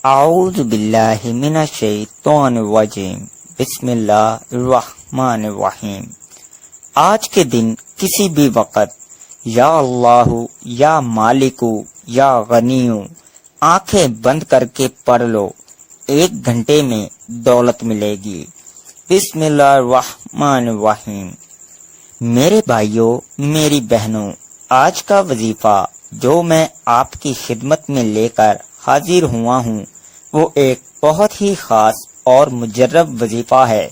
اعوذ باللہ من الشیطان الرجیم بسم اللہ الرحمن الرحیم۔ آج کے دن کسی بھی وقت یا اللہ یا مالکو یا غنیو آنکھیں بند کر کے پڑھ لو، 1 گھنٹے میں دولت ملے گی۔ بسم اللہ الرحمن الرحیم۔ میرے بھائیوں، میری بہنوں، آج کا وظیفہ جو میں آپ کی خدمت میں لے کر حاضر ہوا ہوں وہ ایک بہت ہی خاص اور مجرب وظیفہ ہے۔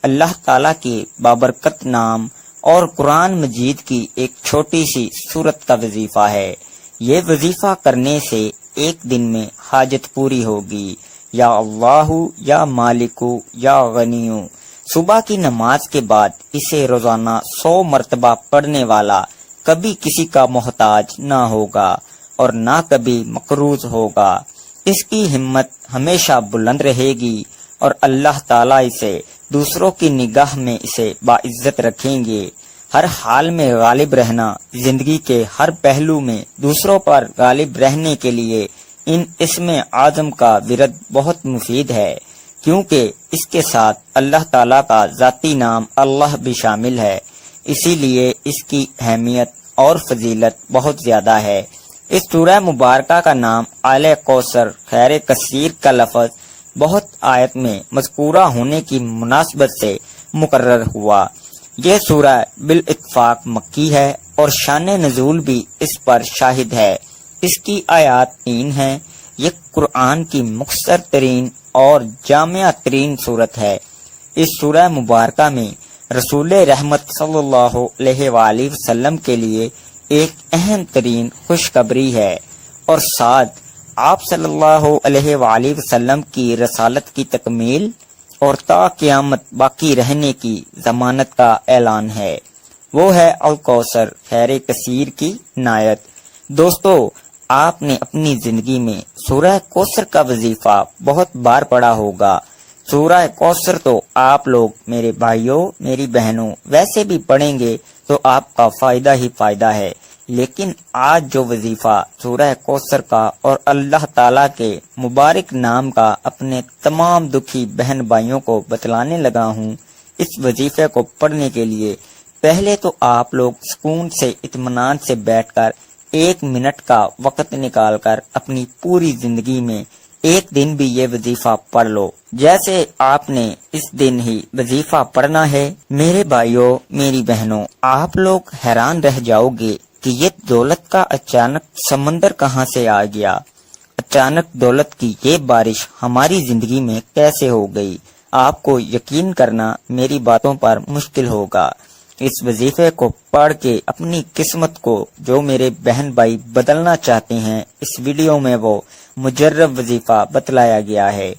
اللہ تعالیٰ کے بابرکت نام اور قرآن مجید کی ایک چھوٹی سی سورت کا وظیفہ ہے۔ یہ وظیفہ کرنے سے 1 دن میں حاجت پوری ہوگی۔ یا اللہ یا مالکو یا غنیو۔ صبح کی نماز کے بعد اسے روزانہ 100 مرتبہ پڑھنے والا کبھی کسی کا محتاج نہ ہوگا اور نہ کبھی مقروض ہوگا۔ اس کی ہمت ہمیشہ بلند رہے گی اور اللہ تعالیٰ اسے دوسروں کی نگاہ میں اسے باعزت رکھیں گے۔ ہر حال میں غالب رہنا، زندگی کے ہر پہلو میں دوسروں پر غالب رہنے کے لیے ان اسم اعظم کا ورد بہت مفید ہے، کیونکہ اس کے ساتھ اللہ تعالیٰ کا ذاتی نام اللہ بھی شامل ہے، اسی لیے اس کی اہمیت اور فضیلت بہت زیادہ ہے۔ اس سورہ مبارکہ کا نام آل کوثر خیر کثیر کا لفظ بہت آیت میں مذکورہ ہونے کی مناسبت سے مقرر ہوا۔ یہ سورہ بالاتفاق مکی ہے اور شان نزول بھی اس پر شاہد ہے۔ اس کی آیات 3 ہیں۔ یہ قرآن کی مختصر ترین اور جامع ترین سورت ہے۔ اس سورہ مبارکہ میں رسول رحمت صلی اللہ علیہ وآلہ وسلم کے لیے ایک اہم ترین خوشخبری ہے اور ساتھ آپ صلی اللہ علیہ وآلہ وسلم کی رسالت کی تکمیل اور تا قیامت باقی رہنے کی ضمانت کا اعلان ہے۔ وہ ہے الکوثر خیر کثیر کی نایت۔ دوستو، آپ نے اپنی زندگی میں سورہ کوثر کا وظیفہ بہت بار پڑھا ہوگا۔ سورہ کوثر تو آپ لوگ، میرے بھائیوں، میری بہنوں، ویسے بھی پڑھیں گے تو آپ کا فائدہ ہی فائدہ ہے، لیکن آج جو وظیفہ سورہ کوثر کا اور اللہ تعالیٰ کے مبارک نام کا اپنے تمام دکھی بہن بھائیوں کو بتلانے لگا ہوں، اس وظیفے کو پڑھنے کے لیے پہلے تو آپ لوگ سکون سے اطمینان سے بیٹھ کر 1 منٹ کا وقت نکال کر اپنی پوری زندگی میں 1 دن بھی یہ وظیفہ پڑھ لو، جیسے آپ نے اس دن ہی وظیفہ پڑھنا ہے۔ میرے بھائیوں، میری بہنوں، آپ لوگ حیران رہ جاؤ گے کہ یہ دولت کا اچانک سمندر کہاں سے آ گیا، اچانک دولت کی یہ بارش ہماری زندگی میں کیسے ہو گئی۔ آپ کو یقین کرنا میری باتوں پر مشکل ہوگا۔ اس وظیفے کو پڑھ کے اپنی قسمت کو جو میرے بہن بھائی بدلنا چاہتے ہیں، اس ویڈیو میں وہ مجرب وظیفہ بتلایا گیا ہے۔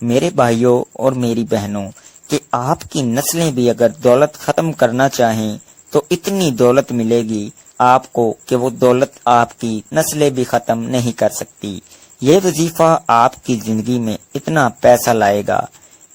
میرے بھائیوں اور میری بہنوں، کہ آپ کی نسلیں بھی اگر دولت ختم کرنا چاہیں تو اتنی دولت ملے گی آپ کو کہ وہ دولت آپ کی نسلیں بھی ختم نہیں کر سکتی۔ یہ وظیفہ آپ کی زندگی میں اتنا پیسہ لائے گا۔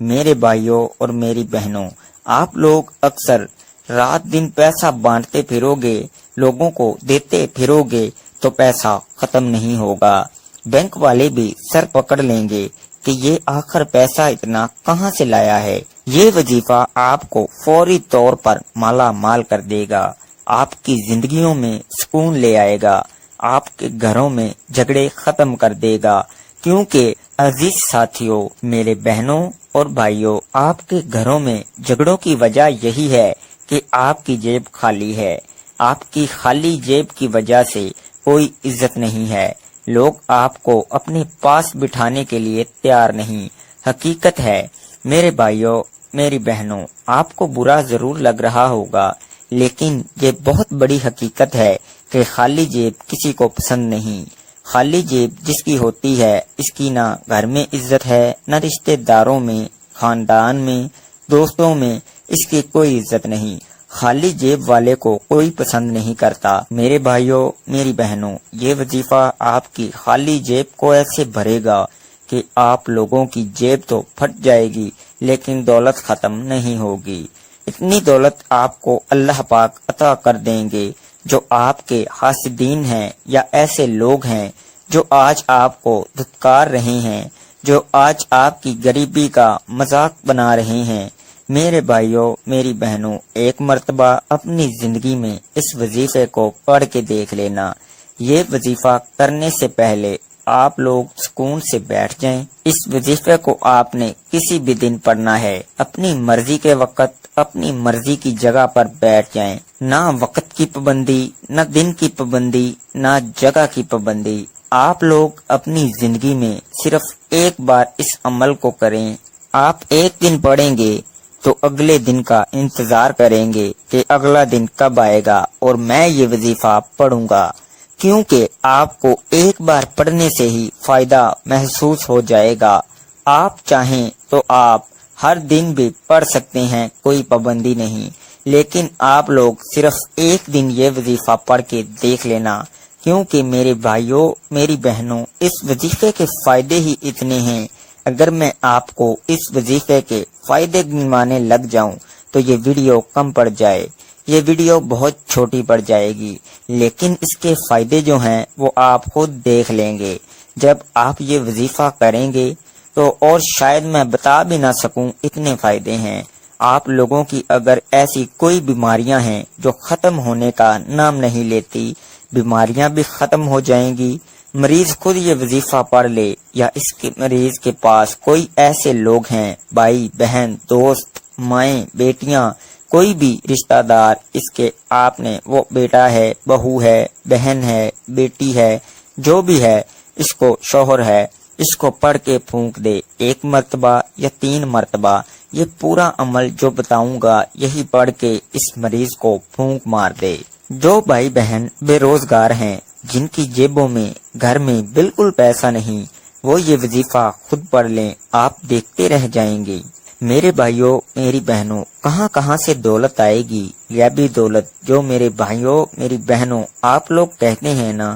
میرے بھائیوں اور میری بہنوں، آپ لوگ اکثر رات دن پیسہ بانٹتے پھرو گے، لوگوں کو دیتے پھرو گے تو پیسہ ختم نہیں ہوگا۔ بینک والے بھی سر پکڑ لیں گے کہ یہ آخر پیسہ اتنا کہاں سے لایا ہے۔ یہ وظیفہ آپ کو فوری طور پر مالا مال کر دے گا، آپ کی زندگیوں میں سکون لے آئے گا، آپ کے گھروں میں جھگڑے ختم کر دے گا، کیونکہ عزیز ساتھیوں، میرے بہنوں اور بھائیوں، آپ کے گھروں میں جھگڑوں کی وجہ یہی ہے کہ آپ کی جیب خالی ہے۔ آپ کی خالی جیب کی وجہ سے کوئی عزت نہیں ہے، لوگ آپ کو اپنے پاس بٹھانے کے لیے تیار نہیں۔ حقیقت ہے میرے بھائیوں، میری بہنوں، آپ کو برا ضرور لگ رہا ہوگا، لیکن یہ بہت بڑی حقیقت ہے کہ خالی جیب کسی کو پسند نہیں۔ خالی جیب جس کی ہوتی ہے، اس کی نہ گھر میں عزت ہے، نہ رشتہ داروں میں، خاندان میں، دوستوں میں اس کی کوئی عزت نہیں۔ خالی جیب والے کو کوئی پسند نہیں کرتا۔ میرے بھائیوں، میری بہنوں، یہ وظیفہ آپ کی خالی جیب کو ایسے بھرے گا کہ آپ لوگوں کی جیب تو پھٹ جائے گی لیکن دولت ختم نہیں ہوگی۔ اتنی دولت آپ کو اللہ پاک عطا کر دیں گے جو آپ کے حاسدین ہیں یا ایسے لوگ ہیں جو آج آپ کو دھتکار رہے ہیں، جو آج آپ کی غریبی کا مذاق بنا رہے ہیں۔ میرے بھائیوں، میری بہنوں، ایک مرتبہ اپنی زندگی میں اس وظیفے کو پڑھ کے دیکھ لینا۔ یہ وظیفہ کرنے سے پہلے آپ لوگ سکون سے بیٹھ جائیں۔ اس وظیفے کو آپ نے کسی بھی دن پڑھنا ہے، اپنی مرضی کے وقت، اپنی مرضی کی جگہ پر بیٹھ جائیں۔ نہ وقت کی پابندی، نہ دن کی پابندی، نہ جگہ کی پابندی۔ آپ لوگ اپنی زندگی میں صرف ایک بار اس عمل کو کریں۔ آپ ایک دن پڑھیں گے تو اگلے دن کا انتظار کریں گے کہ اگلا دن کب آئے گا اور میں یہ وظیفہ پڑھوں گا، کیونکہ آپ کو ایک بار پڑھنے سے ہی فائدہ محسوس ہو جائے گا۔ آپ چاہیں تو آپ ہر دن بھی پڑھ سکتے ہیں، کوئی پابندی نہیں، لیکن آپ لوگ صرف ایک دن یہ وظیفہ پڑھ کے دیکھ لینا، کیونکہ میرے بھائیوں، میری بہنوں، اس وظیفے کے فائدے ہی اتنے ہیں۔ اگر میں آپ کو اس وظیفے کے فائدے گنوانے لگ جاؤں تو یہ ویڈیو کم پڑ جائے، یہ ویڈیو بہت چھوٹی پڑ جائے گی، لیکن اس کے فائدے جو ہیں وہ آپ خود دیکھ لیں گے جب آپ یہ وظیفہ کریں گے تو، اور شاید میں بتا بھی نہ سکوں اتنے فائدے ہیں۔ آپ لوگوں کی اگر ایسی کوئی بیماریاں ہیں جو ختم ہونے کا نام نہیں لیتی، بیماریاں بھی ختم ہو جائیں گی۔ مریض خود یہ وظیفہ پڑھ لے یا اس کے مریض کے پاس کوئی ایسے لوگ ہیں، بھائی بہن، دوست، مائیں، بیٹیاں، کوئی بھی رشتہ دار، اس کے آپ نے وہ بیٹا ہے، بہو ہے، بہن ہے، بیٹی ہے، جو بھی ہے، اس کو شوہر ہے، اس کو پڑھ کے پھونک دے، ایک مرتبہ یا 3 مرتبہ۔ یہ پورا عمل جو بتاؤں گا یہی پڑھ کے اس مریض کو پھونک مار دے۔ جو بھائی بہن بے روزگار ہیں، جن کی جیبوں میں گھر میں بالکل پیسہ نہیں، وہ یہ وظیفہ خود پڑھ لیں، آپ دیکھتے رہ جائیں گے۔ میرے بھائیوں، میری بہنوں، کہاں کہاں سے دولت آئے گی، غیبی دولت۔ جو میرے بھائیوں، میری بہنوں، آپ لوگ کہتے ہیں نا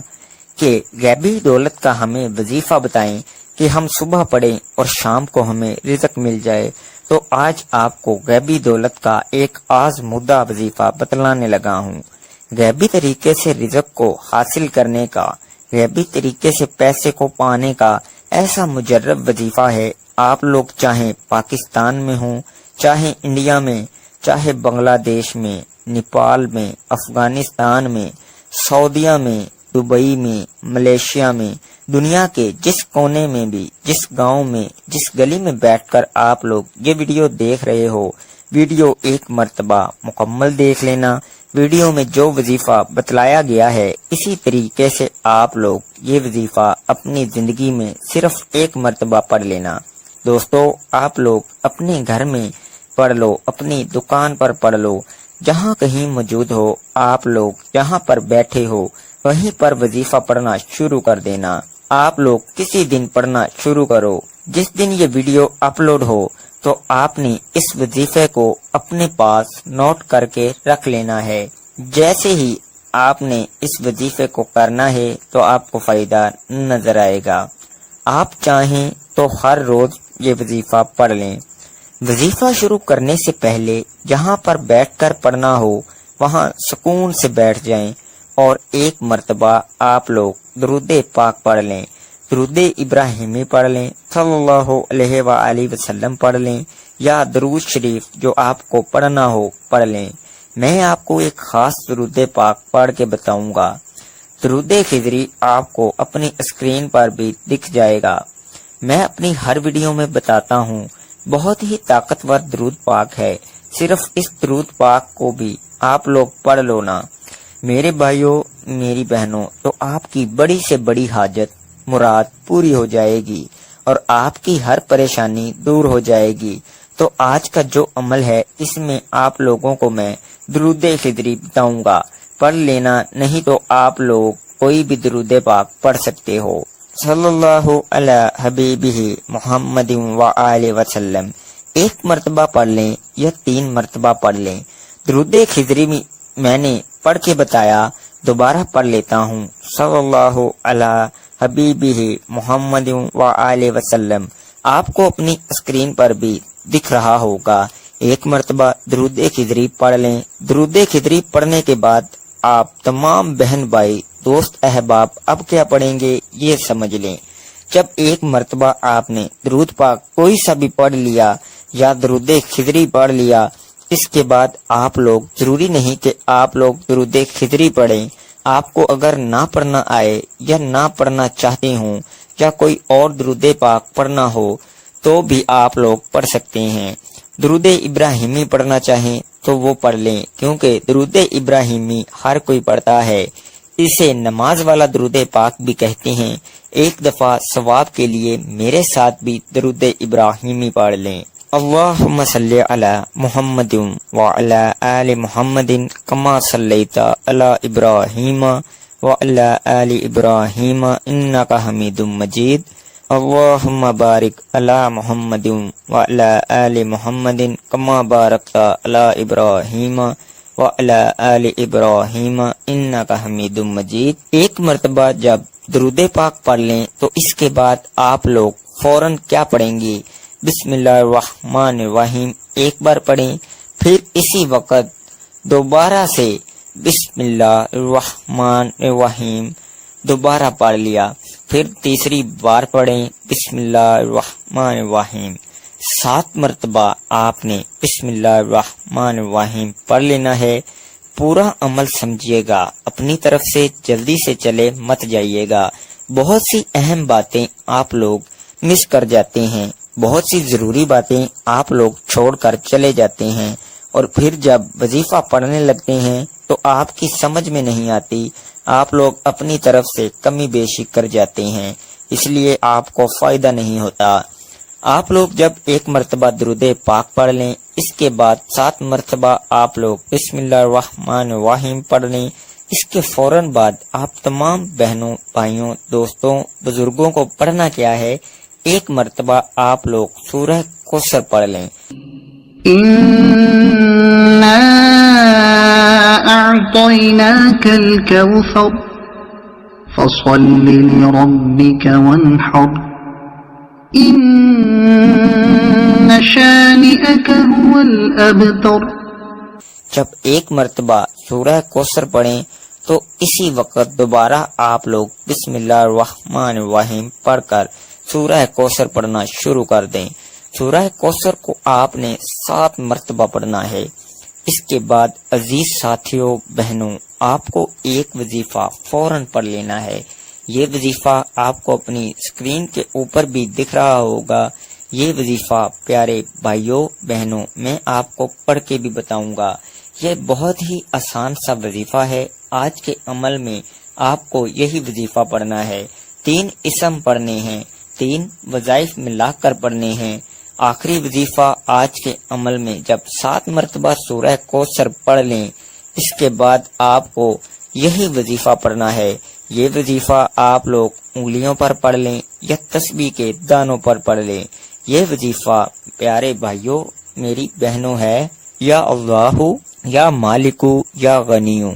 کہ غیبی دولت کا ہمیں وظیفہ بتائیں کہ ہم صبح پڑھیں اور شام کو ہمیں رزق مل جائے، تو آج آپ کو غیبی دولت کا ایک آزمودہ وظیفہ بتلانے لگا ہوں۔ غیبی طریقے سے رزق کو حاصل کرنے کا، غیبی طریقے سے پیسے کو پانے کا ایسا مجرب وظیفہ ہے۔ آپ لوگ چاہے پاکستان میں ہوں، چاہے انڈیا میں، چاہے بنگلہ دیش میں، نیپال میں، افغانستان میں، سعودیہ میں، دبئی میں، ملیشیا میں، دنیا کے جس کونے میں بھی، جس گاؤں میں، جس گلی میں بیٹھ کر آپ لوگ یہ ویڈیو دیکھ رہے ہو، ویڈیو ایک مرتبہ مکمل دیکھ لینا۔ ویڈیو میں جو وظیفہ بتلایا گیا ہے اسی طریقے سے آپ لوگ یہ وظیفہ اپنی زندگی میں صرف ایک مرتبہ پڑھ لینا۔ دوستو، آپ لوگ اپنے گھر میں پڑھ لو، اپنی دکان پر پڑھ لو، جہاں کہیں موجود ہو، آپ لوگ جہاں پر بیٹھے ہو وہیں پر وظیفہ پڑھنا شروع کر دینا۔ آپ لوگ کسی دن پڑھنا شروع کرو، جس دن یہ ویڈیو اپلوڈ ہو تو آپ نے اس وظیفے کو اپنے پاس نوٹ کر کے رکھ لینا ہے۔ جیسے ہی آپ نے اس وظیفے کو کرنا ہے تو آپ کو فائدہ نظر آئے گا۔ آپ چاہیں تو ہر روز یہ وظیفہ پڑھ لیں۔ وظیفہ شروع کرنے سے پہلے جہاں پر بیٹھ کر پڑھنا ہو وہاں سکون سے بیٹھ جائیں اور ایک مرتبہ آپ لوگ درود پاک پڑھ لیں، درود ابراہیمی پڑھ لیں، صلی اللہ علیہ وآلہ وسلم پڑھ لیں، یا درود شریف جو آپ کو پڑھنا ہو پڑھ لیں۔ میں آپ کو ایک خاص درود پاک پڑھ کے بتاؤں گا۔ درود خضری آپ کو اپنی اسکرین پر بھی دکھ جائے گا۔ میں اپنی ہر ویڈیو میں بتاتا ہوں، بہت ہی طاقتور درود پاک ہے، صرف اس درود پاک کو بھی آپ لوگ پڑھ لو نا۔ میرے بھائیوں، میری بہنوں، تو آپ کی بڑی سے بڑی حاجت مراد پوری ہو جائے گی اور آپ کی ہر پریشانی دور ہو جائے گی۔ تو آج کا جو عمل ہے اس میں آپ لوگوں کو میں درود خضری بتاؤں گا، پڑھ لینا، نہیں تو آپ لوگ کوئی بھی درود پاک پڑھ سکتے ہو۔ صلی اللہ علی حبیبہ محمد وآلہ وسلم، ایک مرتبہ پڑھ لیں یا 3 مرتبہ پڑھ لیں۔ درود خضری میں نے پڑھ کے بتایا، دوبارہ پڑھ لیتا ہوں۔ صلی اللہ علی حبیبہ محمد وآلہ وسلم، آپ کو اپنی اسکرین پر بھی دکھ رہا ہوگا۔ ایک مرتبہ درود خضری پڑھ لیں۔ درود خضری پڑھنے کے بعد آپ تمام بہن بھائی، دوست، احباب اب کیا پڑھیں گے یہ سمجھ لیں۔ جب ایک مرتبہ آپ نے درود پاک کوئی سا بھی پڑھ لیا یا درود خضری پڑھ لیا، اس کے بعد آپ لوگ، ضروری نہیں کہ آپ لوگ درود خضری پڑھیں، آپ کو اگر نہ پڑھنا آئے یا نہ پڑھنا چاہتے ہوں یا کوئی اور درود پاک پڑھنا ہو تو بھی آپ لوگ پڑھ سکتے ہیں۔ درود ابراہیمی پڑھنا چاہیں تو وہ پڑھ لیں، کیونکہ درود ابراہیمی ہر کوئی پڑھتا ہے، اسے نماز والا درود پاک بھی کہتے ہیں۔ ایک دفعہ ثواب کے لیے میرے ساتھ بھی درود ابراہیمی پڑھ لیں۔ اللہم صلی علی محمد وعلی آل محمد کما صلیت علی ابراہیم وعلی آل ابراہیم انک حمید مجید۔ اللہم بارک علی محمد وعلی آل محمد کما بارکت علی ابراہیم وعلی آل ابراہیم انک حمید مجید۔ ایک مرتبہ جب درود پاک پڑھ لیں تو اس کے بعد آپ لوگ فوراً کیا پڑھیں گے؟ بسم اللہ الرحمن الرحیم ایک بار پڑھیں، پھر اسی وقت دوبارہ سے بسم اللہ الرحمن الرحیم دوبارہ پڑھ لیا، پھر تیسری بار پڑھیں بسم اللہ الرحمن الرحیم۔ 7 مرتبہ آپ نے بسم اللہ الرحمن الرحیم پڑھ لینا ہے۔ پورا عمل سمجھیے گا، اپنی طرف سے جلدی سے چلے مت جائیے گا۔ بہت سی اہم باتیں آپ لوگ مس کر جاتے ہیں، بہت سی ضروری باتیں آپ لوگ چھوڑ کر چلے جاتے ہیں، اور پھر جب وظیفہ پڑھنے لگتے ہیں تو آپ کی سمجھ میں نہیں آتی، آپ لوگ اپنی طرف سے کمی بیشی کر جاتے ہیں، اس لیے آپ کو فائدہ نہیں ہوتا۔ آپ لوگ جب ایک مرتبہ درود پاک پڑھ لیں، اس کے بعد 7 مرتبہ آپ لوگ بسم اللہ الرحمن الرحیم پڑھ لیں۔ اس کے فوراً بعد آپ تمام بہنوں، بھائیوں، دوستوں، بزرگوں کو پڑھنا کیا ہے، ایک مرتبہ آپ لوگ سورہ کوثر پڑھ لیں۔ إنا أعطيناك الكوثر فصل لربك وانحر إن شانئك هو الأبتر۔ جب ایک مرتبہ سورہ کوثر پڑھیں تو اسی وقت دوبارہ آپ لوگ بسم اللہ الرحمن الرحیم پڑھ کر سورہ کوثر پڑھنا شروع کر دیں۔ سورہ کوثر کو آپ نے 7 مرتبہ پڑھنا ہے۔ اس کے بعد عزیز ساتھیوں، بہنوں، آپ کو ایک وظیفہ فوراً پڑھ لینا ہے۔ یہ وظیفہ آپ کو اپنی اسکرین کے اوپر بھی دکھ رہا ہوگا۔ یہ وظیفہ پیارے بھائیوں، بہنوں، میں آپ کو پڑھ کے بھی بتاؤں گا۔ یہ بہت ہی آسان سا وظیفہ ہے۔ آج کے عمل میں آپ کو یہی وظیفہ پڑھنا ہے۔ 3 اسم پڑھنے ہیں، 3 وظائف ملا کر پڑھنے ہیں۔ آخری وظیفہ آج کے عمل میں جب 7 مرتبہ سورہ کوثر پڑھ لیں، اس کے بعد آپ کو یہی وظیفہ پڑھنا ہے۔ یہ وظیفہ آپ لوگ انگلیوں پر پڑھ لیں یا تسبیح کے دانوں پر پڑھ لیں۔ یہ وظیفہ پیارے بھائیوں، میری بہنوں ہے، یا اللہ یا مالکو یا غنیو،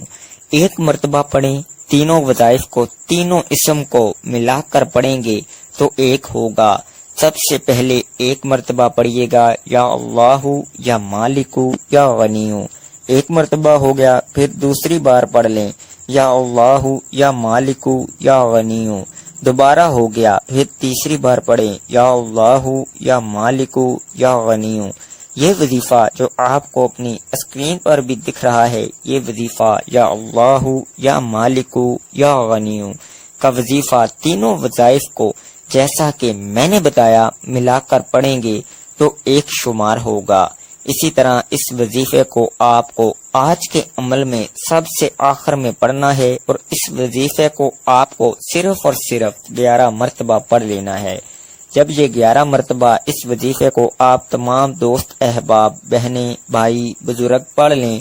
ایک مرتبہ پڑھیں۔ تینوں وظائف کو، تینوں اسم کو ملا کر پڑھیں گے تو ایک ہوگا۔ سب سے پہلے ایک مرتبہ پڑھیے گا یا اللہ یا مالکو یا غنیو، ایک مرتبہ ہو گیا، پھر دوسری بار پڑھ لیں یا اللہ یا مالکو یا غنیو، دوبارہ ہو گیا، پھر تیسری بار پڑھیں یا اللہ یا مالکو یا غنیو۔ یہ وظیفہ جو آپ کو اپنی اسکرین پر بھی دکھ رہا ہے، یہ وظیفہ یا اللہ یا مالکو یا غنیو کا وظیفہ، تینوں وظائف کو جیسا کہ میں نے بتایا ملا کر پڑھیں گے تو ایک شمار ہوگا۔ اسی طرح اس وظیفے کو آپ کو آج کے عمل میں سب سے آخر میں پڑھنا ہے، اور اس وظیفے کو آپ کو صرف اور صرف 11 مرتبہ پڑھ لینا ہے۔ جب یہ 11 مرتبہ اس وظیفے کو آپ تمام دوست، احباب، بہنیں، بھائی، بزرگ پڑھ لیں،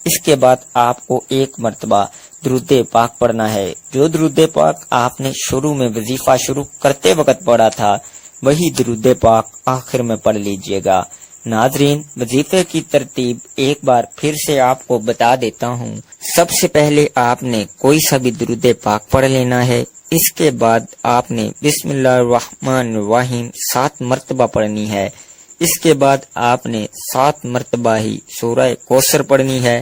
اس کے بعد آپ کو ایک مرتبہ درود پاک پڑھنا ہے۔ جو درود پاک آپ نے شروع میں وظیفہ شروع کرتے وقت پڑھا تھا، وہی درود پاک آخر میں پڑھ لیجئے گا۔ ناظرین، وظیفے کی ترتیب ایک بار پھر سے آپ کو بتا دیتا ہوں۔ سب سے پہلے آپ نے کوئی سا بھی درود پاک پڑھ لینا ہے۔ اس کے بعد آپ نے بسم اللہ الرحمن الرحیم 7 مرتبہ پڑھنی ہے۔ اس کے بعد آپ نے 7 مرتبہ ہی سورہ کوثر پڑھنی ہے۔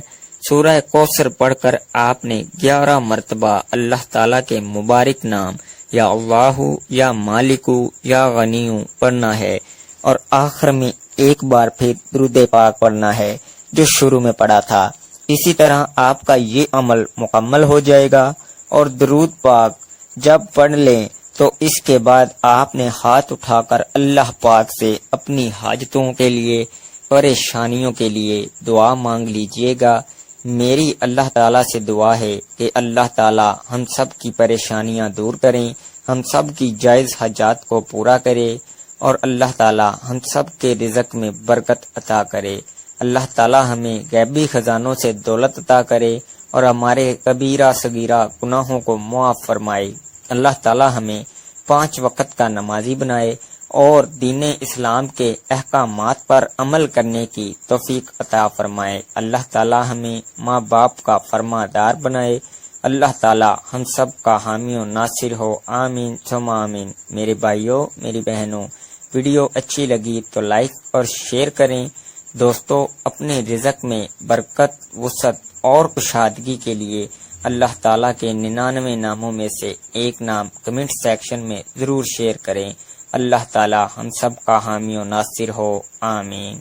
سورہ کوثر پڑھ کر آپ نے 11 مرتبہ اللہ تعالیٰ کے مبارک نام یا اللہ یا مالکو یا غنیو پڑھنا ہے، اور آخر میں ایک بار پھر درود پاک پڑھنا ہے جو شروع میں پڑھا تھا۔ اسی طرح آپ کا یہ عمل مکمل ہو جائے گا، اور درود پاک جب پڑھ لیں تو اس کے بعد آپ نے ہاتھ اٹھا کر اللہ پاک سے اپنی حاجتوں کے لیے، پریشانیوں کے لیے دعا مانگ لیجئے گا۔ میری اللہ تعالیٰ سے دعا ہے کہ اللہ تعالیٰ ہم سب کی پریشانیاں دور کریں، ہم سب کی جائز حاجات کو پورا کرے، اور اللہ تعالیٰ ہم سب کے رزق میں برکت عطا کرے۔ اللہ تعالیٰ ہمیں غیبی خزانوں سے دولت عطا کرے اور ہمارے کبیرہ صغیرہ گناہوں کو معاف فرمائے۔ اللہ تعالیٰ ہمیں 5 وقت کا نمازی بنائے اور دین اسلام کے احکامات پر عمل کرنے کی توفیق عطا فرمائے۔ اللہ تعالیٰ ہمیں ماں باپ کا فرمادار بنائے۔ اللہ تعالیٰ ہم سب کا حامی و ناصر ہو، آمین ثم آمین۔ میرے بھائیوں، میری بہنوں، ویڈیو اچھی لگی تو لائک اور شیئر کریں۔ دوستو، اپنے رزق میں برکت، وسعت اور کشادگی کے لیے اللہ تعالیٰ کے 99 ناموں میں سے ایک نام کمنٹ سیکشن میں ضرور شیئر کریں۔ اللہ تعالیٰ ہم سب کا حامی و ناصر ہو، آمین۔